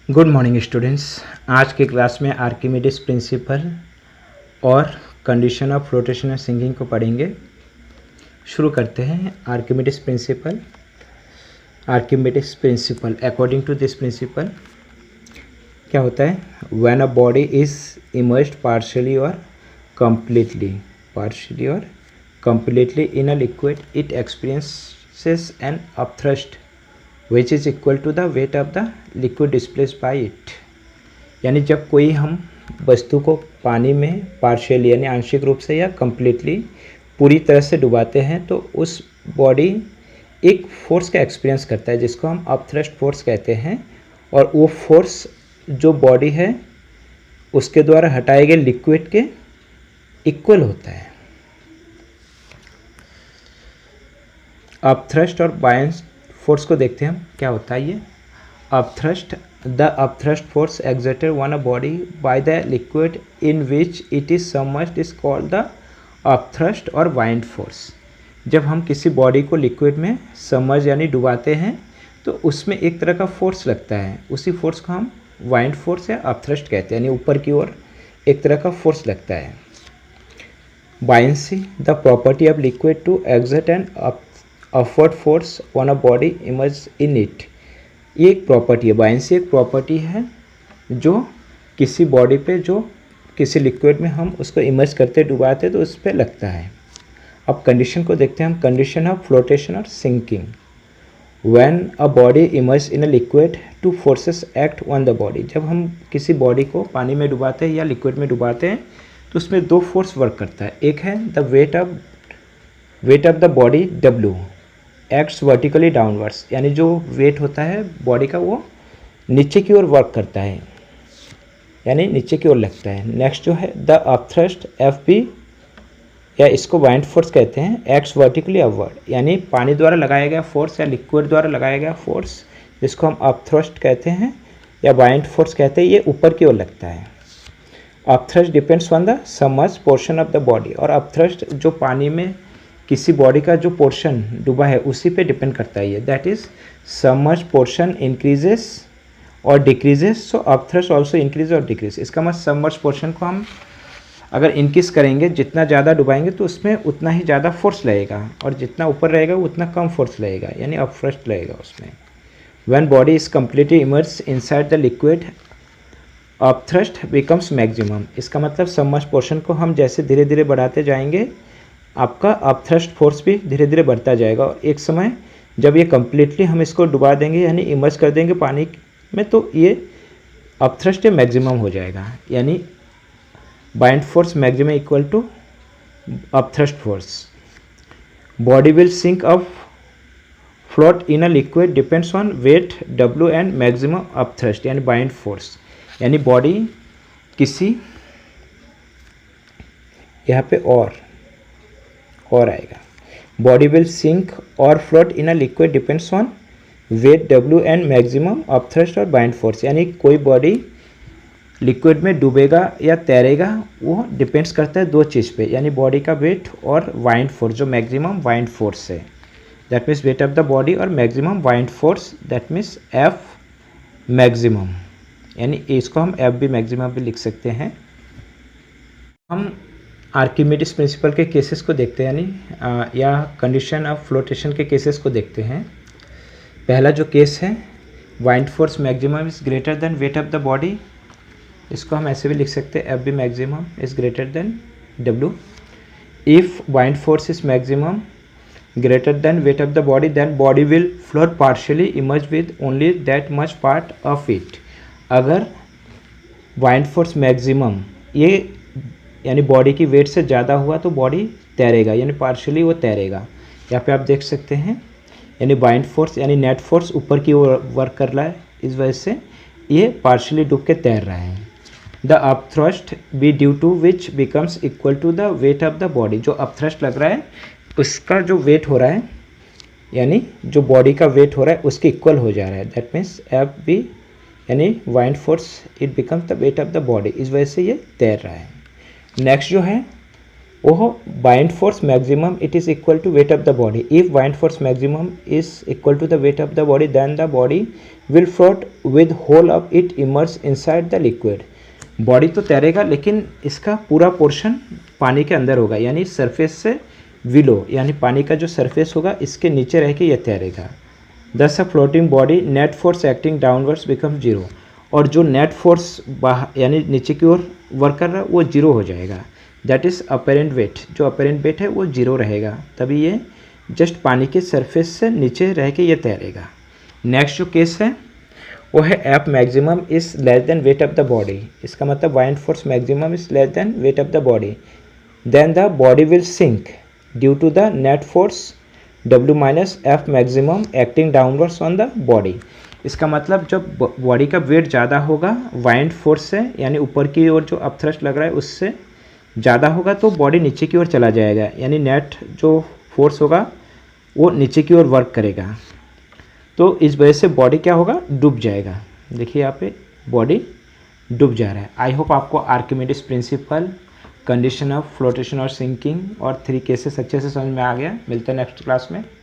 Good morning students. आज के class में आर्किमिडीज प्रिंसिपल और कंडीशन ऑफ फ्लोटेशन और सिंकिंग को पढ़ेंगे। शुरू करते हैं। Archimedes principle according to this principle क्या होता है? When a body is immersed partially or completely in a liquid it experiences an upthrust which is equal to the weight of the liquid displaced by it। यानी जब कोई हम वस्तु को पानी में पार्शियली यानी आंशिक रूप से या कम्प्लीटली पूरी तरह से डुबाते हैं तो उस बॉडी एक फोर्स का एक्सपीरियंस करता है जिसको हम अपथ्रस्ट फोर्स कहते हैं, और वो फोर्स जो बॉडी है उसके द्वारा हटाए गए लिक्विड के इक्वल होता है। अपथ्रस्ट और बायन्स फोर्स को देखते हैं हम क्या होता है। ये upthrust, the upthrust force exerted on a body by the liquid in which it is submerged is called the upthrust और बाइंड फोर्स। जब हम किसी बॉडी को लिक्विड में सबमर्ज यानी डुबाते हैं तो उसमें एक तरह का फोर्स लगता है, उसी फोर्स को हम बाइंड फोर्स या अपथ्रस्ट कहते हैं, यानी ऊपर की ओर एक तरह का फोर्स लगता है। Buoyancy, the property of liquid to exert an upward force on a body immerse in it. ये एक प्रॉपर्टी है, बायंसी एक प्रॉपर्टी है जो किसी बॉडी पे, जो किसी लिक्विड में हम उसको इमर्ज करते डुबाते तो उस पर लगता है। अब कंडीशन को देखते हैं हम। कंडीशन ऑफ फ्लोटेशन और sinking. When a body immerse in a liquid two forces act on the body. जब हम किसी बॉडी को पानी में डुबाते हैं या लिक्विड में डुबाते हैं तो उसमें दो फोर्स वर्क करता है। एक है the weight of the body W acts vertically downwards, यानी जो वेट होता है बॉडी का वो नीचे की ओर वर्क करता है, यानी नीचे की ओर लगता है। नेक्स्ट जो है द अपथ्रस्ट FB या इसको बाइंड फोर्स कहते हैं, एक्ट्स वर्टिकली अपवर्ड, यानी पानी द्वारा लगाया गया फोर्स या लिक्विड द्वारा लगाया गया फोर्स जिसको हम अपथ्रस्ट कहते हैं या बाइंड फोर्स कहते हैं, ये ऊपर की ओर लगता है। Upthrust depends on the submerge portion of the body, और अपथ्रस्ट जो पानी में किसी बॉडी का जो पोर्शन डूबा है उसी पे डिपेंड करता है। ये that is submerge portion increases और डिक्रीजेस, सो अपथ्रस्ट ऑल्सो इंक्रीज और डिक्रीज। इसका मतलब सबमर्ज पोर्शन को हम अगर इंक्रीज करेंगे, जितना ज़्यादा डुबाएंगे तो उसमें उतना ही ज़्यादा फोर्स लगेगा, और जितना ऊपर रहेगा उतना कम फोर्स लगेगा, यानी अपथ्रस्ट लगेगा उसमें। When body is completely emerge inside the liquid upthrust becomes maximum. इसका मतलब सबमर्ज पोर्शन को हम जैसे धीरे धीरे बढ़ाते जाएंगे आपका अपथ्रस्ट फोर्स भी धीरे धीरे बढ़ता जाएगा, और एक समय जब ये कम्प्लीटली हम इसको डुबा देंगे यानी इमर्ज कर देंगे पानी में तो ये अपथ्रस्ट मैक्सिमम हो जाएगा, यानी buoyant force maximum equal to upthrust force. Body will sink up float in a liquid depends on weight W and maximum upthrust यानी बाइंड फोर्स। यानी बॉडी किसी यहाँ पे और आएगा, बॉडी विल सिंक और float in a liquid depends on weight W and maximum upthrust और buoyant force. यानी कोई बॉडी लिक्विड में डूबेगा या तैरेगा वो डिपेंड्स करता है दो चीज़ पे, यानी बॉडी का वेट और बाइंड फोर्स जो मैक्सिमम बाइंड फोर्स है, that means weight of the body और maximum buoyant force, that means F maximum, यानी इसको हम FB मैक्सिमम भी लिख सकते हैं। हम आर्किमिडीज प्रिंसिपल के केसेस को देखते हैं, यानी या कंडीशन ऑफ फ्लोटेशन के केसेस को देखते हैं। पहला जो केस है buoyant force maximum is greater than weight of the body, इसको हम ऐसे भी लिख सकते हैं FB maximum is greater than W। If buoyant force is maximum greater than weight of the body then body will float partially immerse with only that much part of it. अगर buoyant force maximum ये यानी body की wait से ज़्यादा हुआ तो body तैरेगा, यानी partially वो तैरेगा। यहाँ पे आप देख सकते हैं, यानी बाइंड फोर्स यानी नेट फोर्स ऊपर की ओर वर्क कर रहा है, इस वजह से ये पार्शियली डूब के तैर रहा है। The upthrust B due to which becomes equal to the weight of the body. जो अपथ्रस्ट लग रहा है उसका जो वेट हो रहा है, यानी जो बॉडी का वेट हो रहा है उसके इक्वल हो जा रहा है, दैट मीन्स FB यानी buoyant force it becomes the weight of the body, इस वजह से ये तैर रहा है। नेक्स्ट जो है वो buoyant force maximum it is equal to weight of the body. If buoyant force maximum is equal to the weight of the body then the body will float with whole of it immerse inside the liquid. Body तो तैरेगा लेकिन इसका पूरा portion पानी के अंदर होगा, यानी सरफेस से विलो, यानी पानी का जो सरफेस होगा इसके नीचे रह के ये तैरेगा। दस अ floating body net force acting downwards become zero. और जो नेट फोर्स बाहर यानी नीचे की ओर वर्क कर रहा है वो जीरो हो जाएगा। दैट इज़ अपेरेंट वेट, जो अपेरेंट वेट है वो जीरो रहेगा, तभी ये जस्ट पानी के सरफेस से नीचे रह के ये तैरेगा। नेक्स्ट जो केस है वो है F maximum is less than weight of the body. इसका मतलब buoyant force maximum is less than weight of the body, then the body will sink due to the net force W minus F maximum acting downwards on the body. इसका मतलब जब body का wait ज़्यादा होगा bind force से, यानी ऊपर की ओर जो अपथ्रस्ट लग रहा है उससे ज़्यादा होगा तो बॉडी नीचे की ओर चला जाएगा, यानी नेट जो फोर्स होगा वो नीचे की ओर वर्क करेगा, तो इस वजह से बॉडी क्या होगा, डूब जाएगा। देखिए यहाँ पे बॉडी डूब जा रहा है। आई होप आपको Archimedes principal, condition of flotation और सिंकिंग और 3 केसेस अच्छे से समझ में आ गया। मिलते हैं नेक्स्ट क्लास में।